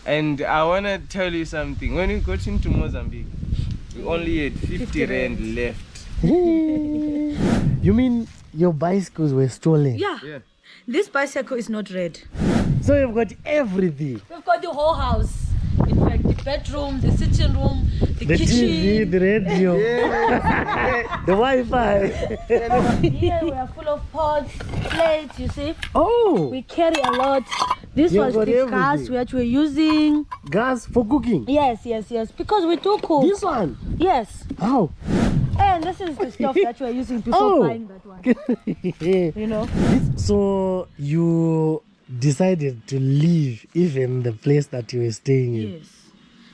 And I want to tell you something. When we got into Mozambique, we only had 50 rand left. You mean your bicycles were stolen? Yeah. This bicycle is not red. So you've got everything. We've got the whole house. In fact, the bedroom, the sitting room, the kitchen. TV, the radio, the Wi-Fi. Here we are full of pots, plates, you see. Oh! We carry a lot. This You've was got the gas everything. which we're using. Gas for cooking? Yes. Because we do cook. This one? Yes. How? And this is the stuff that we're using before buying that one. You know? So you decided to leave even the place that you were staying in? Yes.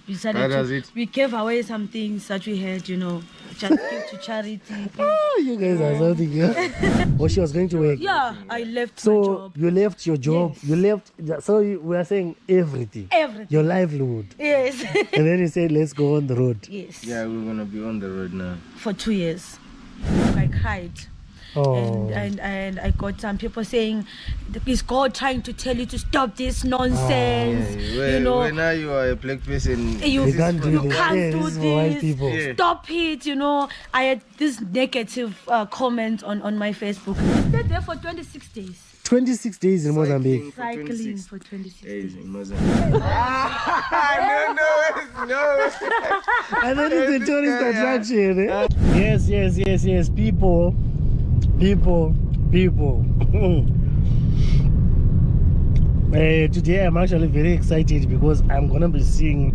We decided we gave away some things that we had, you know, just give to charity. Oh, you guys are something. Oh, she was going to work. Yeah, I left my So job. you left your job. Yes. You left. So we are saying everything. Everything. Your livelihood. Yes. And then you said, let's go on the road. Yes. Yeah, we're gonna be on the road now. For 2 years. I cried. Oh. And I got some people saying, is God trying to tell you to stop this nonsense? You know, when now you are a black person, you can't do this. can't Yeah, do this is for white this. people. Yeah. Stop it, you know. I had this negative comment on my Facebook. I stayed there for 26 days. 26 days in Mozambique. Cycling for 26 days. in Mozambique. no. And then it's a tourist attraction. Eh? Yes. People. Today I'm actually very excited because I'm gonna be seeing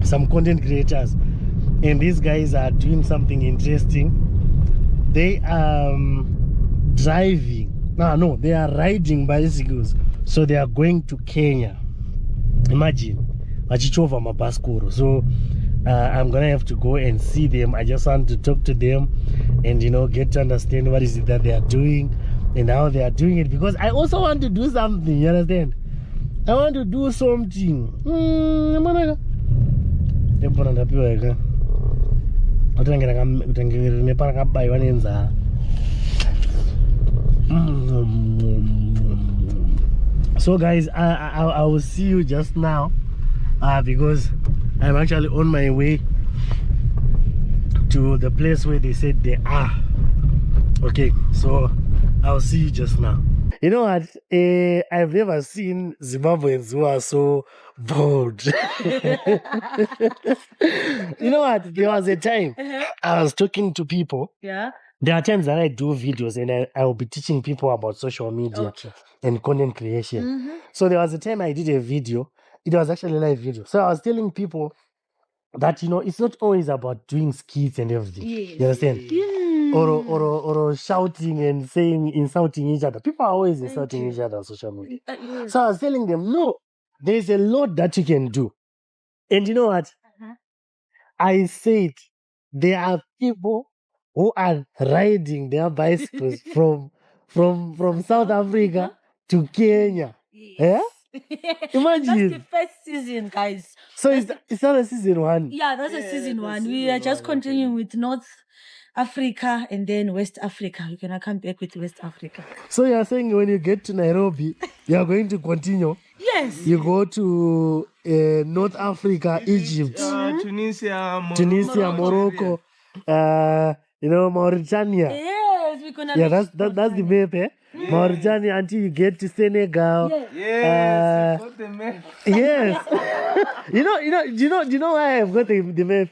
some content creators, and these guys are doing something interesting. They are driving. No, they are riding bicycles. So they are going to Kenya. Imagine, vachichova mabhasikoro. So I'm gonna have to go and see them. I just want to talk to them and, you know, get to understand what is it that they are doing and how they are doing it, because I also want to do something. You understand? I want to do something. So guys, I will see you just now because I'm actually on my way to the place where they said they are. Okay, so I'll see you just now. You know what? I've never seen Zimbabweans who are so bold. You know what? There was a time I was talking to people. Yeah. There are times that I do videos and I will be teaching people about social media and content creation. So there was a time I did a video. It was actually a live video. So I was telling people that, you know, it's not always about doing skits and everything. Yes. You understand? Or shouting and saying, insulting each other. People are always insulting each other on social media. Yes. So I was telling them, no, there's a lot that you can do. And you know what? I said there are people who are riding their bicycles from South Africa to Kenya. Yeah? Imagine. That's the first season, guys. So it's not a season one. Yeah, that's a season one. We are just continuing with North Africa and then West Africa. We're gonna come back with West Africa. So you are saying when you get to Nairobi, you are going to continue. Yes. You go to North Africa, Egypt, Tunisia, Morocco, you know, Mauritania. Yes, we're gonna. Yeah, that's the map, eh? Yeah. Mauritania until you get to Senegal. Yes, got the map. Yes. Do you know why I've got the map?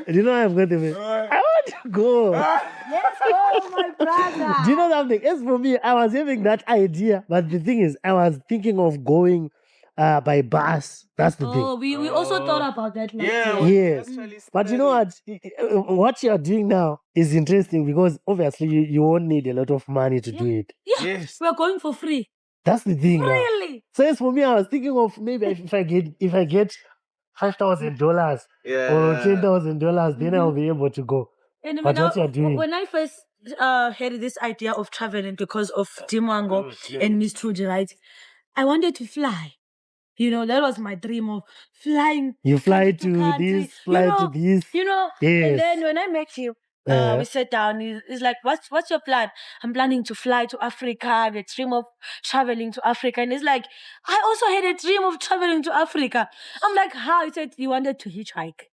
Do you know why I've got the map? I want to go. Let's go, my brother. Do you know something? As for me, I was having that idea, but the thing is, I was thinking of going by bus. That's the thing. Oh, we also thought about that. Yes. But you know what? What you are doing now is interesting because obviously you won't need a lot of money to do it. Yeah. Yes. We're going for free. That's the thing. Really? Now. So as for me, I was thinking of maybe if I get $5,000 or $10,000, then I'll be able to go. And but what you're doing? When I first had this idea of traveling because of Dimango and Miss Trudy, right? I wanted to fly. You know, that was my dream of flying. You fly to this, fly to this. You know, yes. And then when I met you, Yeah. We sat down. He's like, "What's your plan?" I'm planning to fly to Africa. The dream of traveling to Africa. And he's like, "I also had a dream of traveling to Africa." I'm like, "How?" He said he wanted to hitchhike.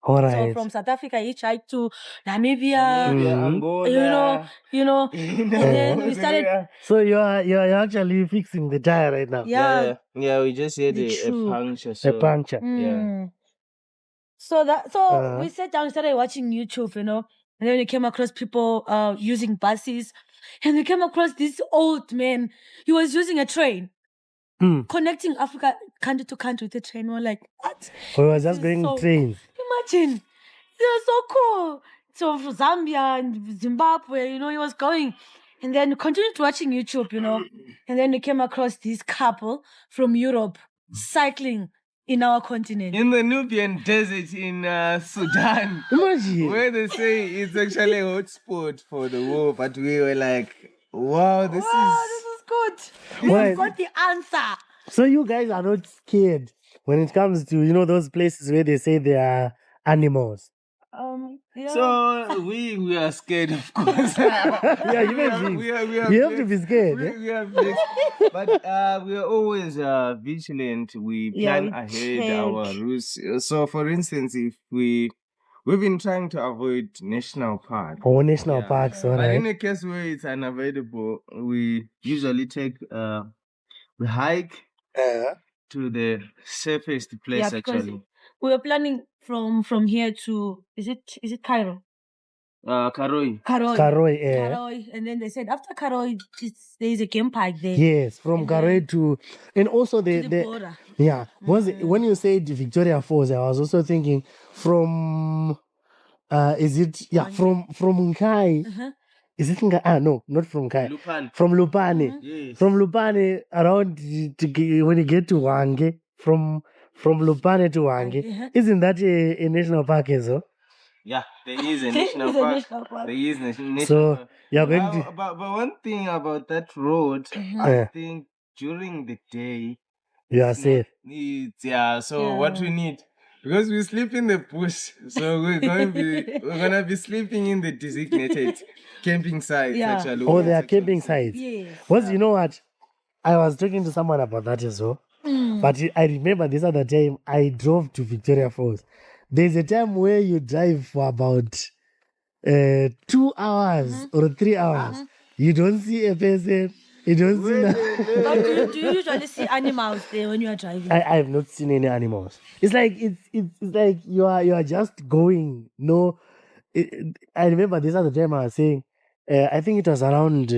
All So right. from South Africa, hitchhiked to Namibia. Namibia, Angola. You know. And then we started. Yeah. So you're actually fixing the tire right now. Yeah. Yeah, we just had The a shoe. puncture. A So puncture. Mm. So we sat down, started watching YouTube, and then we came across people using buses, and we came across this old man. He was using a train, connecting Africa country to country with a train. We're like, what? We was This just is going so trains. Imagine, it was so cool. So from Zambia and Zimbabwe, he was going. And then we continued watching YouTube, and then we came across this couple from Europe cycling in our continent. in the Nubian desert in Sudan, Imagine. where they say it's actually a hotspot for the war, but we were like, wow, this is good. Why? We've got the answer. So you guys are not scared when it comes to those places where they say there are animals. Yeah. So we are scared, of course. Yeah, you have to be scared. We are blessed. But we are always vigilant. We plan ahead our routes. So, for instance, if we've been trying to avoid national park. Oh, national parks, all But in right. a case where it's unavoidable, we usually take we hike to the safest place. Actually, we were planning from here to is it Cairo? Karoi. Karoi, yeah. Karoi, and then they said after Karoi, there is a game park there. Yes, from Karoi to, and also the border. Yeah, when you said Victoria Falls, I was also thinking from, from Nkai. Is it Nkai? No, not from Nkai. Lupane. From Lupane. Yes. From Lupane around when you get to Wange, from Lupane to Wange. Isn't that a national park as well? Yeah, there is a national park. There is national So park. you're going to. But one thing about that road, I think during the day you are safe. So what we need, because we sleep in the bush, so we're gonna be sleeping in the designated camping sites. Actually. Oh, they are camping sites. Yes. You know what? I was talking to someone about that as well. But I remember this other time I drove to Victoria Falls. There's a time where you drive for about 2 hours or 3 hours. You don't see a person. You don't see. But do you usually see animals there when you are driving? I have not seen any animals. It's like like you are just going. No, I remember this other time I was saying. I think it was around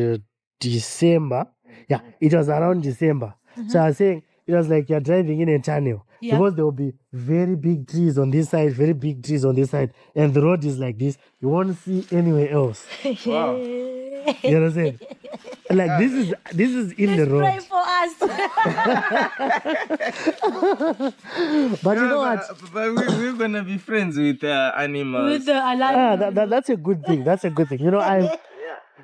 December. Yeah, it was around December. So I was saying it was like you're driving in a tunnel because there will be very big trees on this side, very big trees on this side, and the road is like this. You won't see anywhere else. Wow. You understand? Like this is in the road. Pray for us. But you know what? But we're gonna be friends with animals. With the alive. That's a good thing. That's a good thing.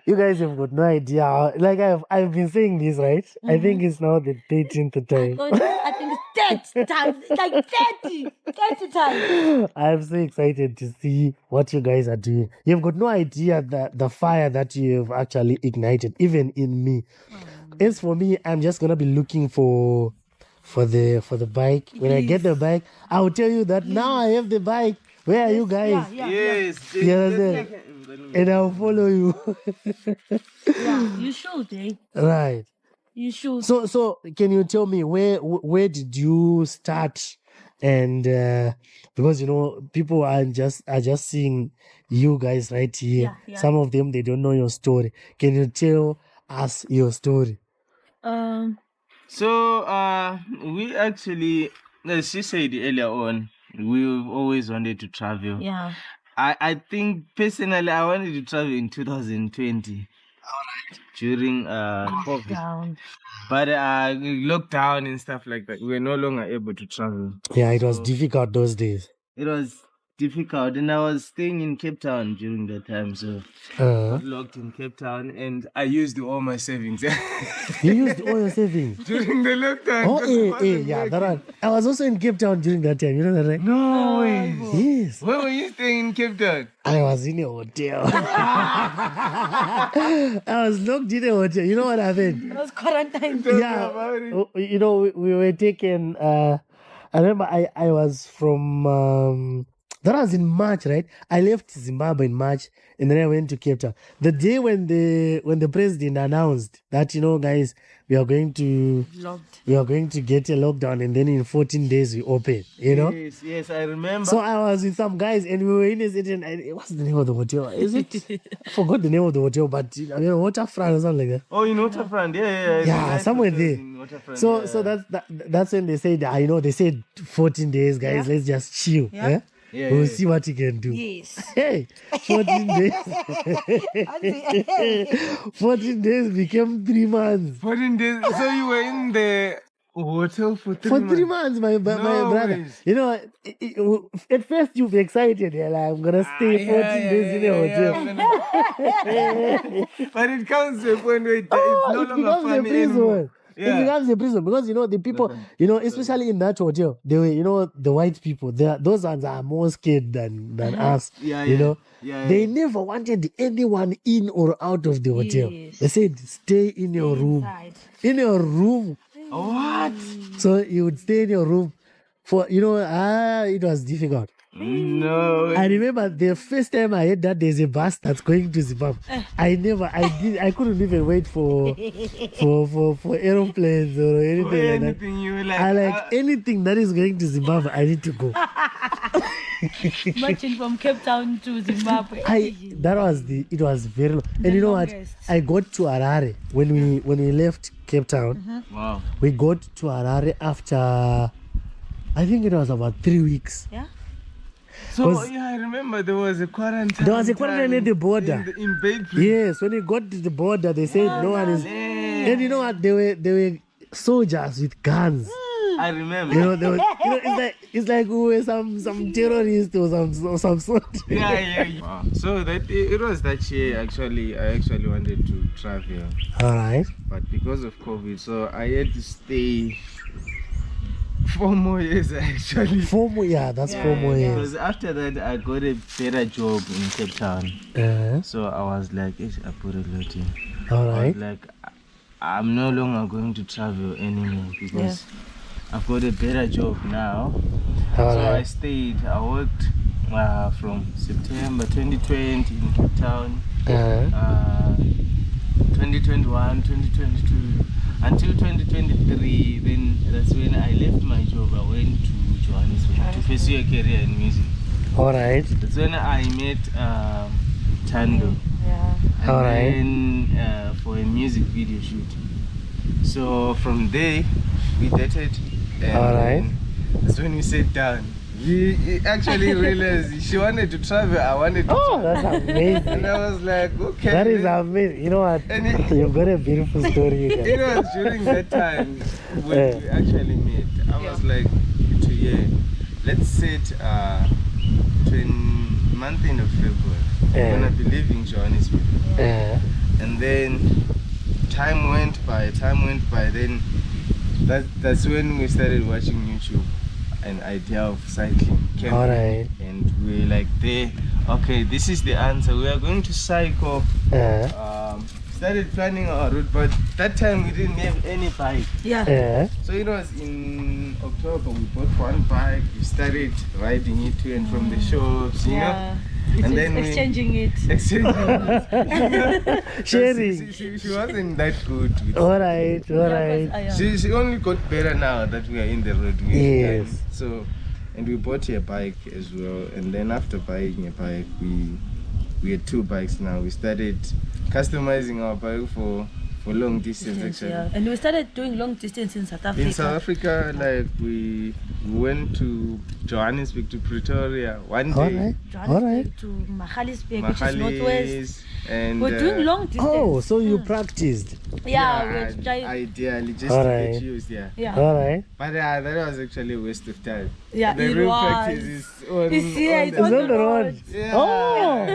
You guys have got no idea. Like I've been saying this, right? I think it's now the 13th time. I think it's 30 times. It's like 30 times. I'm so excited to see what you guys are doing. You've got no idea the fire that you've actually ignited, even in me. As for me, I'm just gonna be looking for the bike. When I get the bike, I'll tell you that now I have the bike. Where are you guys? Yes. And I'll follow you. You should, eh? Right. You should. So can you tell me where did you start? And because people are just seeing you guys right here. Yeah. Some of them, they don't know your story. Can you tell us your story? So we actually, as she said earlier on, we've always wanted to travel. Yeah. I think personally I wanted to travel in 2020 during COVID. Down. But lockdown and stuff like that, we were no longer able to travel. Yeah, it was difficult those days. It was difficult, and I was staying in Cape Town during that time, so I got locked in Cape Town, and I used all my savings. You used all your savings during the lockdown? Oh, yeah, that one. I was also in Cape Town during that time. You know that, right? No way. Yes. Where were you staying in Cape Town? I was in a hotel. I was locked in a hotel. You know what happened? It was quarantine. Yeah. You know, we were taken. I remember I was from. That was in March, right? I left Zimbabwe in March, and then I went to Cape Town. The day when the president announced that, you know, guys, we are going to get a lockdown, and then in 14 days we open. You know? Yes, I remember. So I was with some guys, and we were in a certain. What's the name of the hotel? Is it? I forgot the name of the hotel, but I mean, Waterfront or something like that. Oh, in Waterfront, yeah. Yeah, somewhere there. So that's when they said, you know, they said 14 days, guys. Let's just chill. Yeah. We'll see what you can do. Yes. Hey, 14 days. 14 days became 3 months. 14 days. So you were in the hotel for 3 months? For 3 months, my brother. Ways. You know, at first you'll be excited. You're like, I'm going to stay 14 days in a hotel. But it comes to a point where it's no longer funny anymore. Yeah. It becomes a prison because, you know, the people, you know, especially in that hotel, they were, you know, the white people, those ones are more scared than us. You know, they never wanted anyone in or out of the hotel. Yes. They said, stay in your room. In your room. What? So you would stay in your room for, you know, it was difficult. No. I remember the first time I heard that there's a bus that's going to Zimbabwe. I couldn't even wait for aeroplanes or anything like that. You were like, I like anything that is going to Zimbabwe, I need to go. Marching from Cape Town to Zimbabwe. It was very long. And you know what? I got to Harare when we left Cape Town. Wow. We got to Harare after, I think it was about 3 weeks. Yeah. So, I remember there was a quarantine. There was a quarantine at the border. In Bay. Yes, when we got to the border, they said no one is. And you know what? They were soldiers with guns. I remember. You know, it's like we were some terrorists or some sort. Yeah. Wow. So it was that year I actually wanted to travel. All right. But because of COVID, so I had to stay 4 more years actually. 4 more, yeah, that's 4 more years. Because after that, I got a better job in Cape Town. So I was like, I put a lot in. All right. Like, I'm no longer going to travel anymore because I've got a better job now. All so right. I stayed. I worked from September 2020 in Cape Town, 2021, 2022. Until 2023, then that's when I left my job. I went to Johannesburg to pursue a career in music. All right. That's when I met Tando. Yeah. And then for a music video shoot. So from there, we dated. And all right. That's when we sat down. We actually realized she wanted to travel, I wanted to travel. That's amazing. And I was like, okay. That is amazing. You know what? You've got a beautiful story. It was during that time when we actually met. I was like, let's set month end of February. We're gonna be leaving Johannesburg. And then time went by, then that's when we started watching YouTube. An idea of cycling came. All right. And we like okay, this is the answer. We are going to cycle. Started planning our route, but that time we didn't have any bike. So it was in October. We bought one bike. We started riding it to and from the shops, you know. And then exchanging it. Sharing. She wasn't that good. All right. She only got better now that we are in the road. Yes. So, and we bought a bike as well. And then after buying a bike, we had 2 bikes now. We started customizing our bike for for long distance actually. Yeah. And we started doing long distance in South Africa. In South Africa, like we went to Johannesburg to Pretoria one day. Johannesburg to Johannesburg, which is northwest. And we're doing long distance. Oh, so you practiced? Yeah, we're trying. Ideally, just to get used, yeah. All right. But that was actually a waste of time. Yeah, the it real was. practice is on, it's on the road. Yeah. Oh.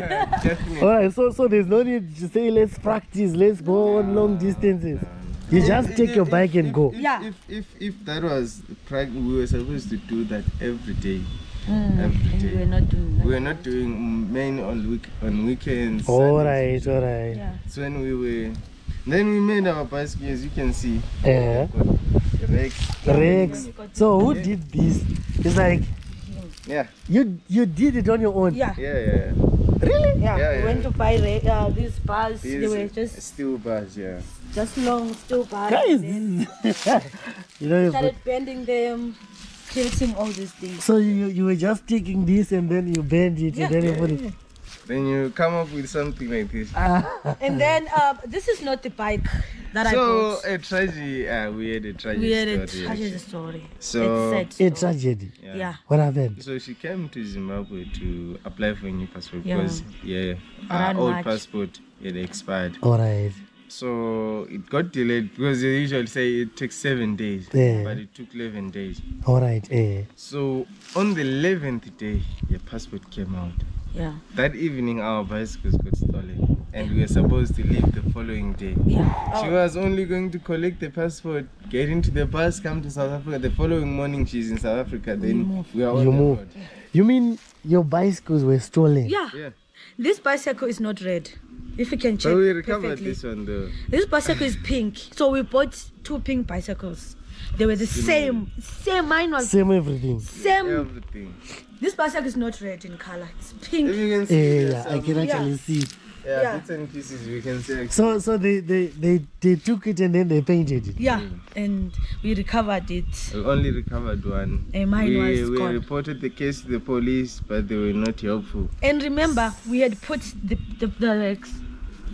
Definitely. All right, so there's no need to say let's practice, let's go on long distances. You just take your bike and go. If that was we were supposed to do that every day. Every day. We're not doing that. We're not doing mainly on weekends. All right. Yeah. So when then we made our bicycles, as you can see. Yeah. Rex. So who did this? It's like you did it on your own. Yeah. Really? Yeah. We went to buy these bars. They were just steel bars, just long steel bars. Guys, you started bending them, tilting all these things. So you were just taking this and then you bend it and then you put it. Then you come up with something like this. And then this is not the bike that I bought. So a tragedy, we had a tragedy story. So a tragedy. Yeah. What happened? So she came to Zimbabwe to apply for a new passport because our old passport had expired. All right. So it got delayed because they usually say it takes 7 days, but it took 11 days. All right. So on the 11th day, your passport came out. Yeah. That evening, our bicycles got stolen, and we were supposed to leave the following day. Yeah. She was only going to collect the passport, get into the bus, come to South Africa. The following morning, she's in South Africa. Then we are on the road. You mean your bicycles were stolen? Yeah. This bicycle is not red. If you can check. So we recovered perfectly. this one though. This bicycle is pink. So we bought 2 pink bicycles. They were the same. Mine was same everything. Everything. This bicycle is not red in color. It's pink. If you can see, I can actually see. Bits and pieces we can see. So they took it and then they painted it. Yeah, and we recovered it. We only recovered one. Mine was we gone. reported the case to the police, but they were not helpful. And remember, we had put the rags.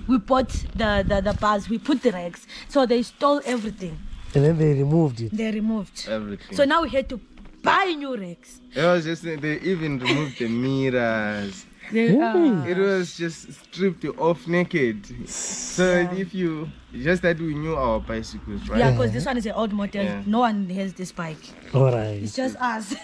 We bought the bars. We put the rags. So they stole everything. And then they removed it. They removed everything. So now we had to buy new rags. It was just they even removed the mirrors. It was just stripped off naked. So if you just that we knew our bicycles, right? Yeah, because this one is an old model. Yeah. No one has this bike. All right. It's just us.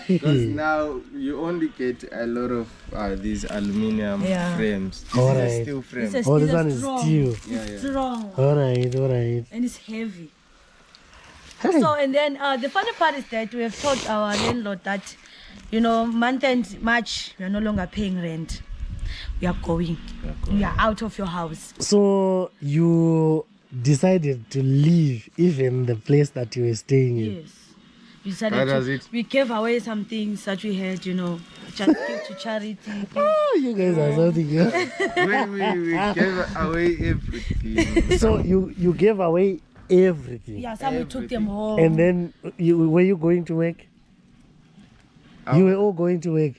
Because now you only get a lot of these aluminium frames. This is a steel frame. This one is steel. It's strong. All right. And it's heavy. So, and then the funny part is that we have told our landlord that, month end March, we are no longer paying rent. We are going. We are out of your house. So you decided to leave even the place that you were staying in? Yes. We decided we gave away some things that we had, just give to charity. Oh, you guys are something. we gave away everything. So you gave away everything? Yeah, some we took them home. And then were you going to work? You were all going to work?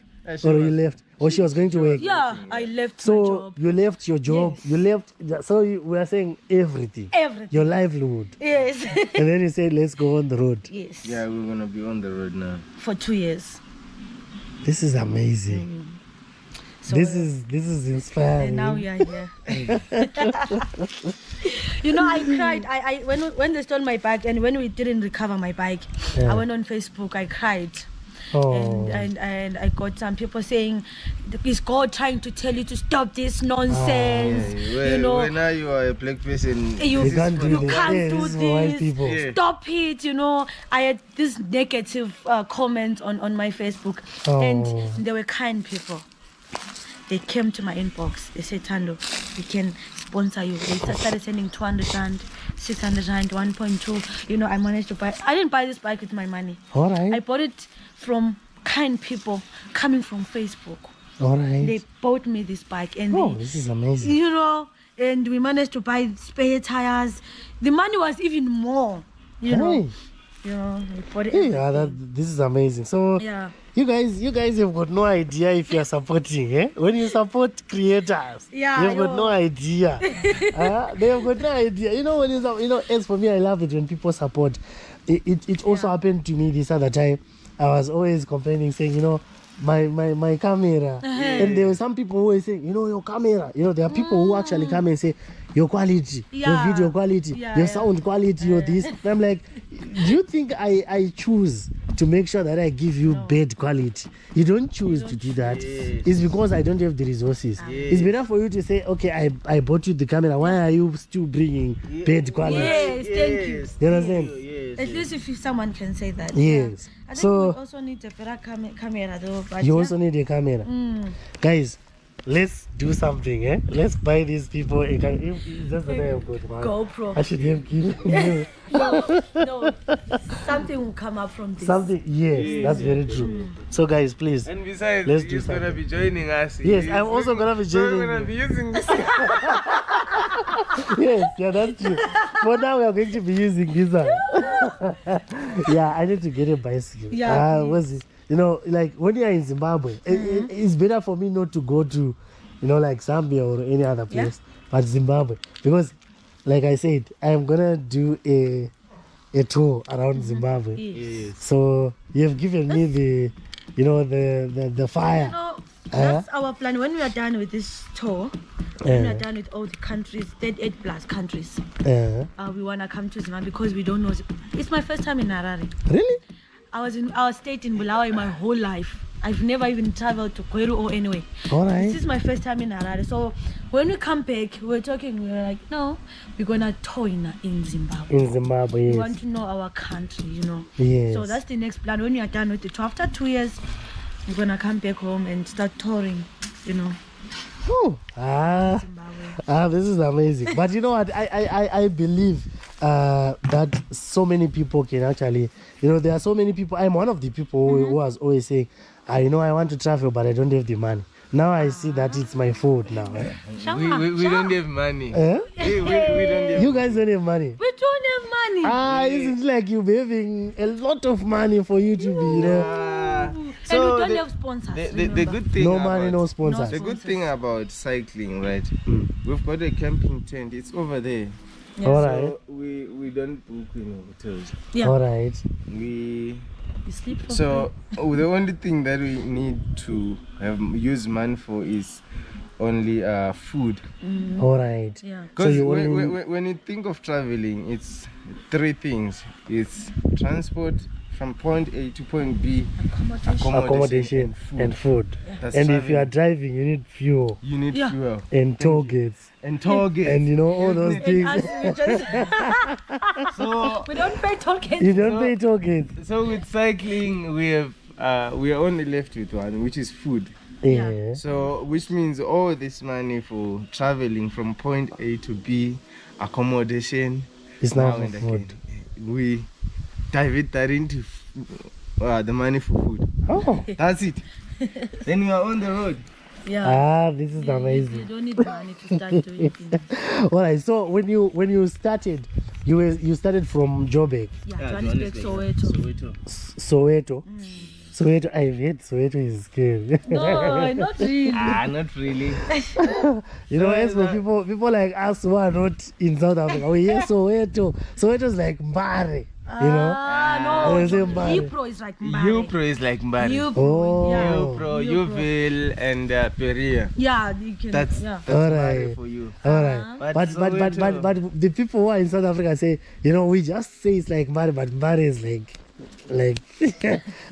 Or you left? Or she was going to work? Yeah, I left my job. So you left your job? Yes. You left, so we are saying everything? Everything. Your livelihood? Yes. And then you said, let's go on the road? Yes. Yeah, we're going to be on the road now. For 2 years. This is amazing. So this is inspiring. And now we are here. I cried. I when they stole my bike and when we didn't recover my bike, I went on Facebook. I cried. Oh. And I got some people saying, is God trying to tell you to stop this nonsense? When now you are a black person, you can't do this. People. Yeah. Stop it. I had this negative comment on my Facebook, and they were kind people. They came to my inbox. They said, Tando, we can sponsor you. They started sending 200 rand, 600 rand, 1.2. I managed to buy. I didn't buy this bike with my money. All right. I bought it from kind people coming from Facebook. All right. They bought me this bike. And this is amazing. And we managed to buy spare tires. The money was even more, you know, for this is amazing. So yeah. You guys have got no idea if you are supporting, eh? When you support creators, Yeah, you've got no idea. They have got no idea. You know, as for me, I love it when people support. It also happened to me this other time. I was always complaining, saying, you know, my camera. And there were some people who were saying, you know, your camera. You know, there are people who actually come and say, your quality, your video quality, your sound quality, your this. And I'm like, do you think I choose to make sure that I give you bad quality? You don't choose to do that. It's because I don't have the resources. It's better for you to say, okay, I bought you the camera. Why are you still bringing bad quality? Yes, thank you. You understand? At least if someone can say that. Yes. I think So we also need a better camera though. But you also need a camera. Guys, let's do something, eh? Let's buy these people a camera. That's what I have got, man. GoPro. I should have given you. No, something will come up from this. Something, yes, that's very true. So guys, please. And besides, let's do he's going to something. be joining us. Yes, I'm also going to be joining We're going to be using this. Yes, yeah, that's true. For now, we are going to be using this one. Yeah, I need to get a bicycle. Yeah. What's it? You know, like when you are in Zimbabwe, it's better for me not to go to, you know, like Zambia or any other place, but Zimbabwe. Because, like I said, I'm going to do a tour around Zimbabwe. Yes. So, you have given me the, you know, the fire. You know, that's our plan. When we are done with this tour, when we are done with all the countries, 38 plus countries, we want to come to Zimbabwe because we don't know. It's my first time in Harare. Really? I was in our state in Bulawayo my whole life. I've never even traveled to Kweru or anywhere. All right. This is my first time in Harare. So when we come back, we're like, no, we're going to tour in Zimbabwe. In Zimbabwe, yes. We want to know our country, you know. Yes. So that's the next plan. When we are done with the tour, after 2 years, we're going to come back home and start touring, you know. This is amazing. But you know what? I believe that so many people can actually, you know, there are so many people. I'm one of the people who was always saying, you know, I want to travel, but I don't have the money. Now I see that it's my fault now. We don't have money. Eh? We don't have You guys don't have money. We don't have money. Isn't like you be having a lot of money for you to be, you know. And we don't have sponsors. The good thing No money, no sponsors. The good thing about cycling, right? We've got a camping tent. It's over there. Yes. All right. So we don't book in hotels. Yeah. All right. We You sleep for so the only thing that we need to use money for is only food. All right. Yeah. Because So you when you think of traveling, it's three things. It's transport from point A to point B, Accommodation and food. That's And if you traveling. are driving, you need fuel You need fuel and toll gates and toll gates. and you know all those And things. us, So we don't pay toll gates. You don't pay toll gates. so with cycling, we are only left with one, which is food. Yeah. So which means all this money for traveling from point A to B, accommodation, It's now now for and food. again, we divert that into the money for food. Oh. That's it. Then we are on the road. Yeah. This is You amazing. don't need money to start doing things. All right. So when you started, you started from Joburg, Yeah, Johannesburg, Soweto. Soweto. Soweto. I've heard Soweto is scary. No, not really. Not really. You know, as for people like us who are not in South Africa, we hear Soweto. Soweto is like Mbare. You know. No. They say Mbare. Yipro is like Mbare. Upro is like Mbari. Oh. Yeah. Upro, Uville, and Peria. Yeah, you can. That's yeah. All Mbari right. for you. All right. But But Soweto- the people who are in South Africa say, you know, we just say it's like Mbare, but Mbare is like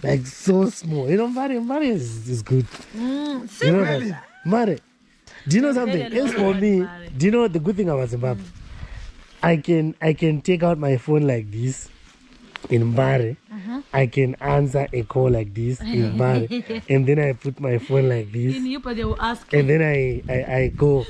like so small. You know, Mbare is good. You know that? Mbare. Do you know something? Very As for long me, Mbare. do you know the good thing about Zimbabwe? I can take out my phone like this in Mbare. I can answer a call like this in Mbare, and then I put my phone like this, In Yipro, they will ask and then I go.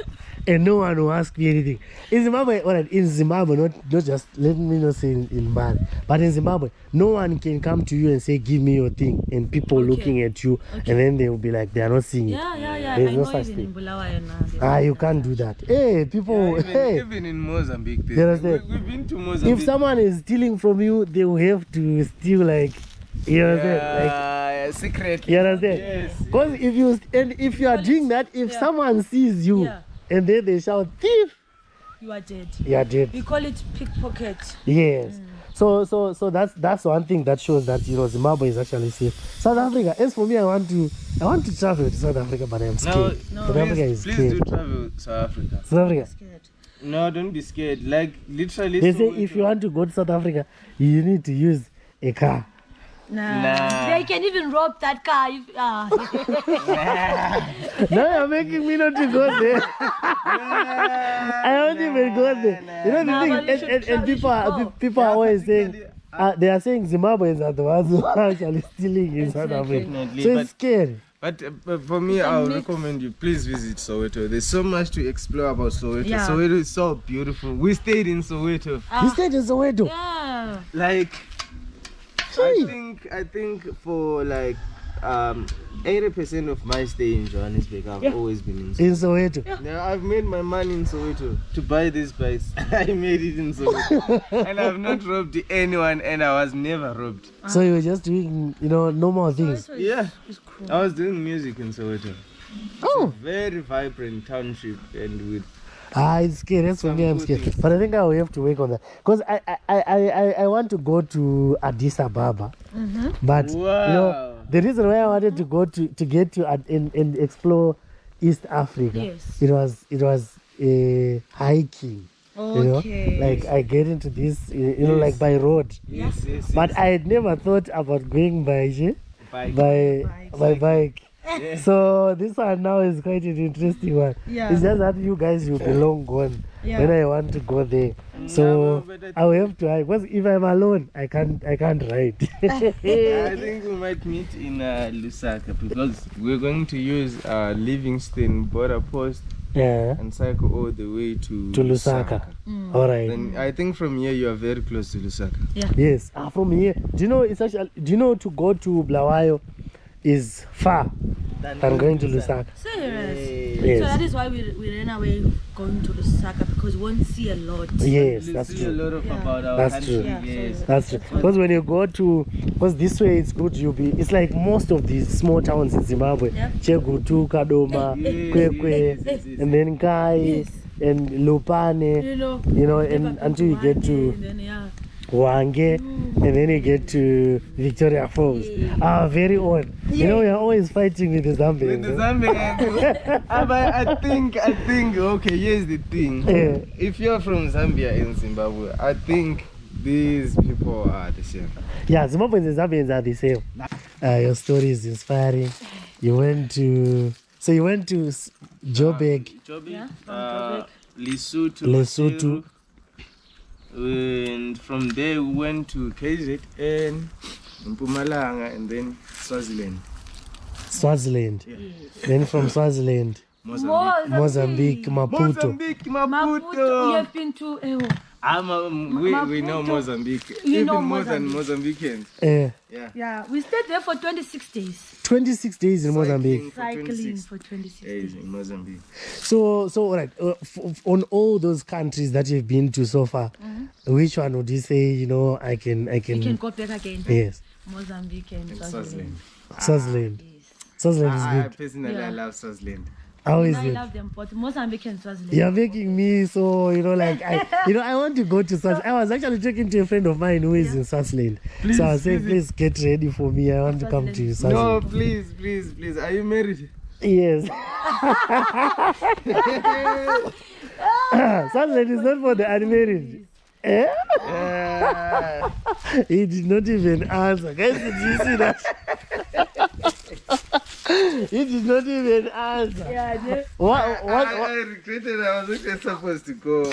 and no one will ask me anything. In Zimbabwe, alright, in Zimbabwe, not just, let me not say in Bali, but in Zimbabwe, no one can come to you and say, give me your thing, and people looking at you, and then they will be like, they are not seeing it. Yeah. There's I no know such even thing. in Bulawayo You can't do that. Hey, people, even in Mozambique, you understand? we've been to Mozambique. If someone is stealing from you, they will have to steal like, you understand? Like, secret. you understand? Yes. Because if you are doing that, if someone sees you and then they shout thief, you are dead. You are dead. We call it pickpocket. Yes. So that's one thing that shows that Zimbabwe is actually safe. South Africa. As for me, I want to travel to South Africa, but I'm scared. No, South Africa is please scared. do travel to South Africa. South Africa. No, don't be scared. Like literally. They say if you want to go to South Africa, you need to use a car. Nah. They can even rob that car. Now you're making me not to go there. I don't even go there. You know the thing, and people are always saying, they are saying Zimbabweans are the ones who are actually stealing in South Africa. So it's scary. But for me, I'll recommend you, please visit Soweto. There's so much to explore about Soweto. Yeah. Soweto is so beautiful. We stayed in Soweto. You stayed in Soweto? Yeah. Like, I think for like 80% of my stay in Johannesburg, I've always been in Soweto. In Soweto? Yeah, I've made my money in Soweto to buy this bikes. I made it in Soweto. And I've not robbed anyone, and I was never robbed. So you were just doing, normal things? Yeah. I was doing music in Soweto. Oh. It's a very vibrant township, and with it's scary. That's for me, I'm scared. But I think I will have to work on that. Because I want to go to Addis Ababa. But, the reason why I wanted to go to get to and explore East Africa, it was hiking. Okay. Like I get into this, like by road. Yes. But I had never thought about going by bike. Yes. So this one now is quite an interesting one. Yeah. It's just that you guys will be long gone when I want to go there. So I will have to hike. Because if I'm alone, I can't ride. I think we might meet in Lusaka, because we're going to use Livingston border post and cycle all the way to Lusaka. All right. Then I think from here you are very close to Lusaka. Yeah. Yes. From here, do you know to go to Bulawayo is far than going to Lusaka? Serious? Yes. So that is why we ran away going to Lusaka, because we won't see a lot. Yes, that's true. A lot of about our country. Yes. That's true. Because when you go because this way it's good, it's like most of these small towns in Zimbabwe, Chegutu, Kadoma, Kwekwe, and then Kai, and Lupane, and until you get to Wange, and then you get to Victoria Falls. Very odd. You're always fighting with the Zambians. With the Zambians. I think, okay, here's the thing. If you're from Zambia and Zimbabwe, I think these people are the same. Yeah, Zimbabweans and Zambians are the same. Your story is inspiring. You went to Joburg. Lesotho. And from there we went to KZN, Mpumalanga, and then Swaziland. Then from Swaziland, Mozambique, Maputo. You have been to we know Mozambique. Even more than Mozambicans. Yeah, we stayed there for 26 days. 26 days in Mozambique. Cycling for 26 days in Mozambique. So all right, on all those countries that you've been to so far, which one would you say, I can go back again? Yes. Mozambique and Swaziland. Swaziland. Swaziland is good. Personally, I love Swaziland. How is I it? love them, but Mozambique and Swaziland. You're making me so, I want to go to Swaziland. I was actually talking to a friend of mine who is in Swaziland. So I was saying, please get ready for me. I want to come to Swaziland. No, please. Are you married? Yes. Swaziland is not for the unmarried. He did not even answer. Guys, did you see that? He did not even answer. Yeah, What? I regretted I was actually supposed to go.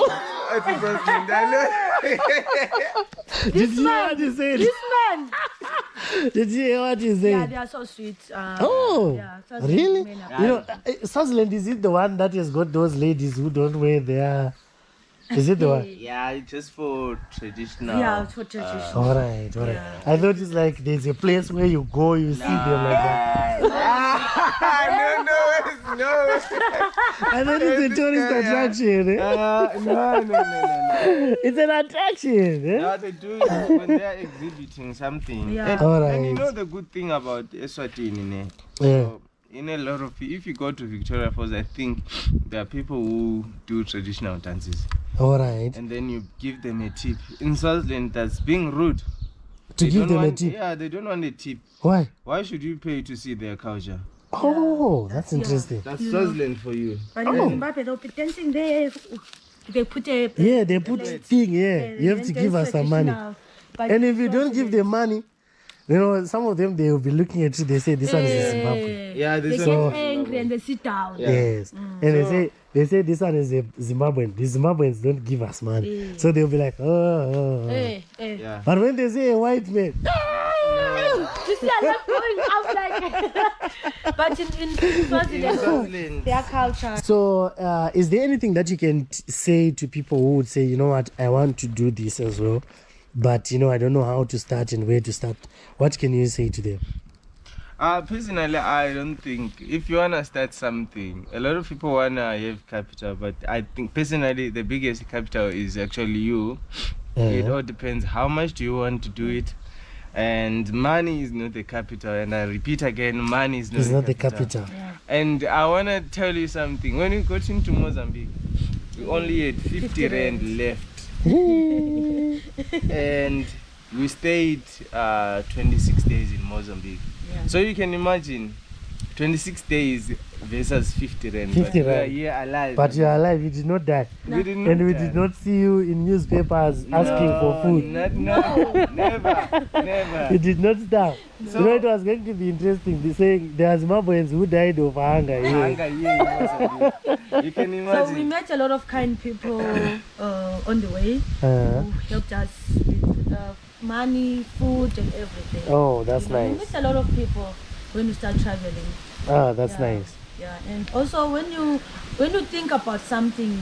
Did you hear what he said? This man. Did you hear what he said? Yeah, they are so sweet. Oh, yeah, really? men are- You know, Swaziland, is it the one that has got those ladies who don't wear their... Is it the one? Yeah, just for traditional. Yeah, for tradition. All right. Yeah. I thought it's like there's a place where you go, you see them like that. No. I thought it's a tourist attraction. Eh? No. It's an attraction. Eh? No, they do it when they're exhibiting something. Yeah. Alright. And you know the good thing about Eswatini, Yeah. so, in a lot of, if you go to Victoria Falls, I think there are people who do traditional dances, All right. and then you give them a tip. In Swaziland, that's being rude. To They give don't them a want- tip. Yeah, they don't want a tip. Why? Why should you pay to see their culture? Oh, that's interesting. That's Swaziland for you. But in Zimbabwe, they'll be dancing there. They put a. Yeah, they put thing. Yeah, you have to give us some money. And if you don't give them money, you know, some of them, they will be looking at you. They say this one is Zimbabwe. Yeah, They this get one. angry and they sit down. Yeah. Yes, and they say this one is a Zimbabwean. The Zimbabweans don't give us money, so they'll be like, oh. Hey. Yeah. But when they say a white man, You see, I love going out like. But in Swaziland, Swaziland. their culture. so is there anything that you can say to people who would say, you know what, I want to do this as well, but you know, I don't know how to start and where to start? What can you say to them? Personally, I don't think if you wanna start something, a lot of people wanna have capital, but I think personally the biggest capital is actually you. It all depends how much do you want to do it, and money is not the capital. And I repeat again, money is not, It's the, not the capital. capital. Yeah. And I wanna tell you something. When we got into Mozambique, we only had 50 rand left, and we stayed 26 days in Mozambique. Yeah. So you can imagine 26 days versus 50 rand. 50 but we are rand. here alive. But you are alive, you did not die. We did And we die. did not see you in newspapers asking for food. No, never. You did not starve. So- You know, it was going to be interesting. They saying there are Zimbabweans who died of hunger here. Hunger here in Mozambique. You can So we imagine. met a lot of kind people on the way who helped us with money, food, and everything. Oh, that's You know, we nice. met a lot of people when we start traveling. Ah, that's Yeah. nice. Yeah, and also when you think about something,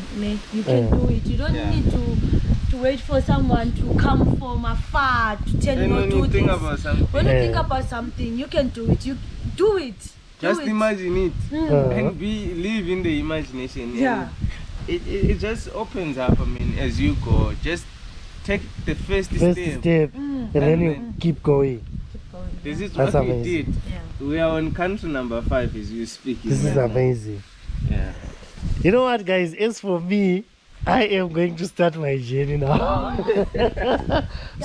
you can do it. You don't Yeah. need to wait for someone to come from afar to tell you And not when to you do think this. about something, When you Yeah. think about something, you can do it. You do it. just do it. imagine it Uh-huh. and live in the imagination. Yeah. And it just opens up. I mean, as you go, just take the first First step. step, and then you keep going. Keep going. This is That's what we amazing. did. Yeah. We are on country number 5 as you speak. This is amazing. Yeah. You know what, guys? As for me, I am going to start my journey now.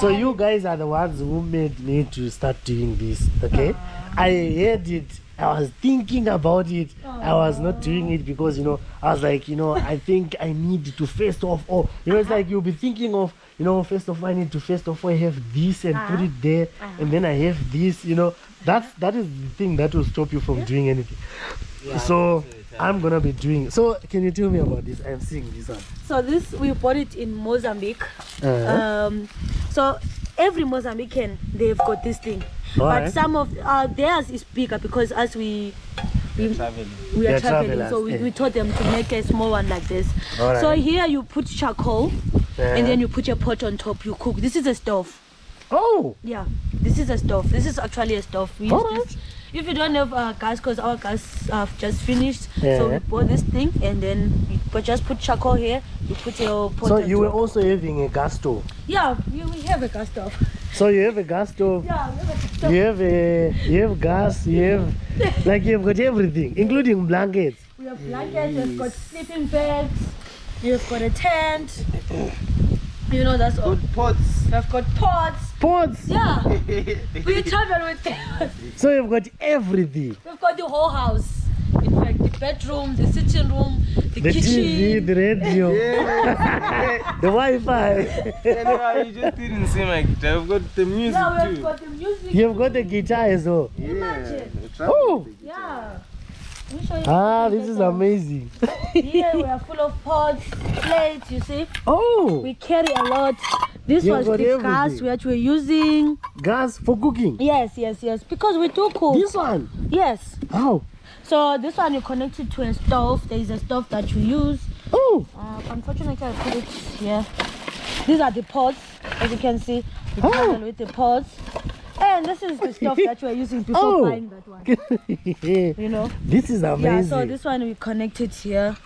So you guys are the ones who made me to start doing this, okay? I heard it. I was thinking about it. I was not doing it because, you know, I was like, you know, I think I need to first of all, you know, it's like you'll be thinking of, you know, first of all, I need to first of all have this and put it there, and then I have this, you know. That is the thing that will stop you from doing anything. So I'm gonna be doing. So can you tell me about this? I'm seeing this one. So this we bought it in Mozambique. Uh-huh. So every Mozambican they've got this thing, but Alright. some of theirs is bigger because as we Traveling. are They're traveling, travelers, so we eh. taught them to make a small one like this. Alright. So here you put charcoal, and then you put your pot on top. You cook. This is a stove. Oh, Yeah, this is a stove. This is actually a stove. We use Alright. this. If you don't have gas, because our gas just finished, Yeah. so we bought this thing, and then you just put charcoal here. You put your pot. so on you were top. also having a gas stove. Yeah, we have a gas stove. So you have a gas stove. Yeah, we have a gas stove. You have gas. You have like you've got everything, including blankets. We have blankets. We've got sleeping bags. We've got a tent. You know, that's all. Good pots. We've got pots. Pots. Yeah, we travel with them. So you've got everything. We've got the whole house. In fact, the bedroom, the sitting room, the The kitchen. TV, the radio, the Wi-Fi. You just didn't say my guitar. I've got the music Yeah, we've too. got the music. You've got the guitar as well. Yeah. travel. Yeah. Let me show you. Ah, this is amazing. Here we are full of pots, plates, you see. Oh, We carry a lot. This You was got the gas everything. which we're using. gas for cooking. Yes, because we do cook. This one. Yes. How? So this one you connect it to a stove. There is a stove that you use. Oh, Unfortunately, I put it here. These are the pots, as you can see. We Oh. travel with the pots. And this is the stuff that we're using before Oh. buying that one. You know? this is amazing. Yeah, so this one we connect it here.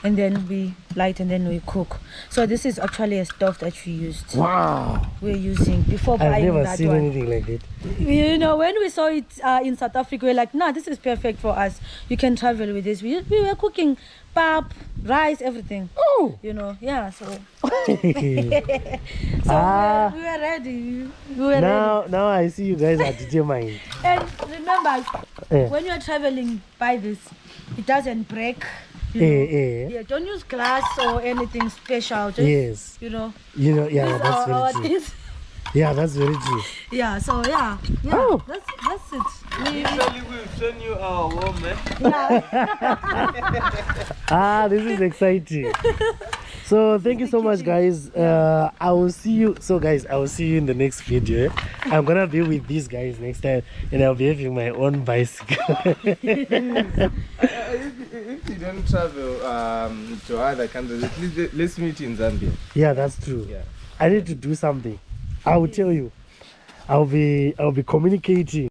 And then we light and then we cook. So this is actually a stove that we used. Wow. We're using before I've buying never that seen one. anything like that. You know, when we saw it in South Africa, we're like, nah, this is perfect for us. You can travel with this. We were cooking pap, rice, everything. Oh. You know, yeah, so. Ah. We were ready. We were ready. Now I see you guys are determined. And remember, Eh. when you're traveling by this, it doesn't break. You know? Yeah, don't use glass or anything special. Just, Yes. you know. Yeah, these that's are our very true. things. Yeah, that's very true. Yeah, so yeah. Oh. That's it. Usually we've shown you our home, eh? Ah, this is exciting. So thank you so much, guys. I will see you. So guys, I will see you in the next video. I'm gonna be with these guys next time, and I'll be having my own bicycle. If you don't travel to other countries, at least let's meet in Zambia. Yeah, that's true. Yeah. I need to do something. I will tell you. I'll be communicating.